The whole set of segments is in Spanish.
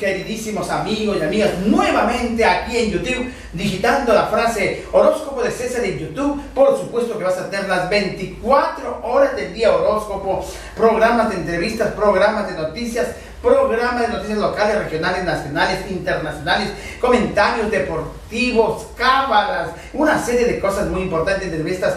queridísimos amigos y amigas, nuevamente aquí en YouTube, digitando la frase horóscopo de César en YouTube. Por supuesto que vas a tener las 24 horas del día horóscopo, programas de entrevistas, programas de noticias locales, regionales, nacionales, internacionales, comentarios deportivos, cábalas, una serie de cosas muy importantes, entrevistas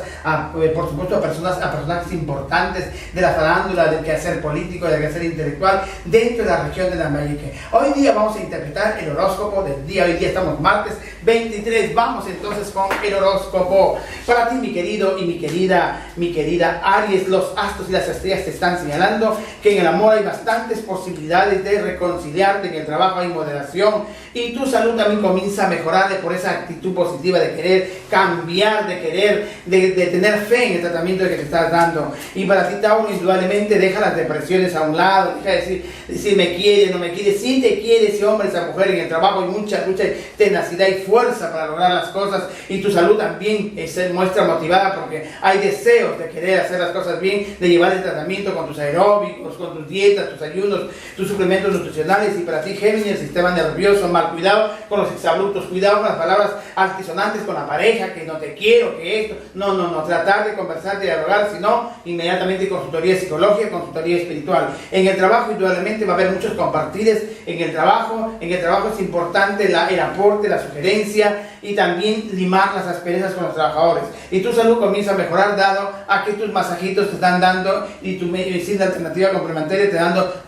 por supuesto a personajes importantes de la farándula, del quehacer político, del quehacer intelectual dentro de la región de Lambayeque. Hoy día vamos a interpretar el horóscopo del día. Hoy día estamos martes 23. Vamos entonces con el horóscopo para ti, mi querido y mi querida Aries. Los astros y las estrellas te están señalando que en el amor hay bastantes posibilidades de reconciliarte, en el trabajo hay moderación y tu salud también comienza a mejorar por esa actitud positiva de querer cambiar, de tener fe en el tratamiento que te estás dando. Y para ti, Tauro, indudablemente deja las depresiones a un lado, deja de decir me quiere, no me quiere. Si te quiere ese hombre, esa mujer, en el trabajo hay mucha tenacidad y fuerza para lograr las cosas, y tu salud también se muestra motivada porque hay deseos de querer hacer las cosas bien, de llevar el tratamiento con tus aeróbicos, con tus dietas, tus ayunos, tus suplementos nutricionales. Y para ti, Géminis, el sistema nervioso, mal cuidado con los exabruptos, cuidado con las palabras altisonantes con la pareja, que no te quiero, que esto, no, tratar de conversar, de dialogar, sino inmediatamente consultoría psicológica, consultoría espiritual. En el trabajo, indudablemente, va a haber muchos compartires en el trabajo es importante el aporte, la sugerencia y también limar las asperezas con los trabajadores. Y tu salud comienza a mejorar dado a que tus masajitos te están dando y tu medicina alternativa complementaria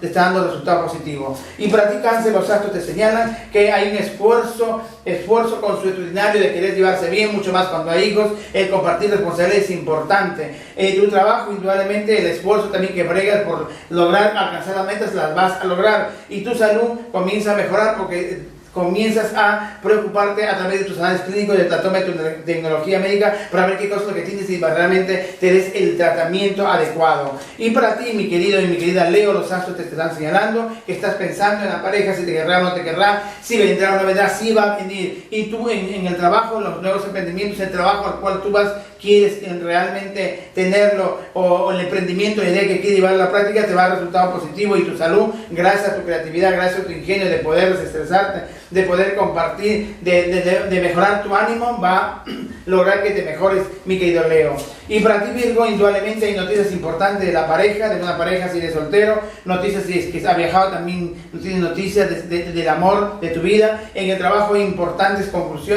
te está dando resultado positivo. Y para ti, Cáncer, los astros te señalan que hay un esfuerzo consuetudinario de querer llevarse bien, mucho más cuando hay hijos. El compartir responsabilidades es importante. Tu trabajo, indudablemente, el esfuerzo también que bregas por lograr alcanzar las metas, las vas a lograr. Y tu salud comienza a mejorar porque comienzas a preocuparte a través de tus análisis clínicos, de la toma de tu tecnología médica para ver qué cosa es lo que tienes y realmente te des el tratamiento adecuado. Y para ti, mi querido y mi querida Leo, los astros te están señalando que estás pensando en la pareja, si te querrá o no te querrá, si vendrá o no vendrá, si va a venir. Y tú en el trabajo, los nuevos emprendimientos, el trabajo al cual tú quieres realmente tenerlo, o el emprendimiento, la idea que quieres llevar a la práctica, te va a dar resultado positivo. Y tu salud, gracias a tu creatividad, gracias a tu ingenio de poder desestresarte, de poder compartir, de mejorar tu ánimo, va a lograr que te mejores, mi querido Leo. Y para ti, Virgo, indudablemente hay noticias importantes de la pareja, de una pareja si eres soltero, noticias si es que ha viajado, también tienes noticias del amor de tu vida. En el trabajo hay importantes conclusiones.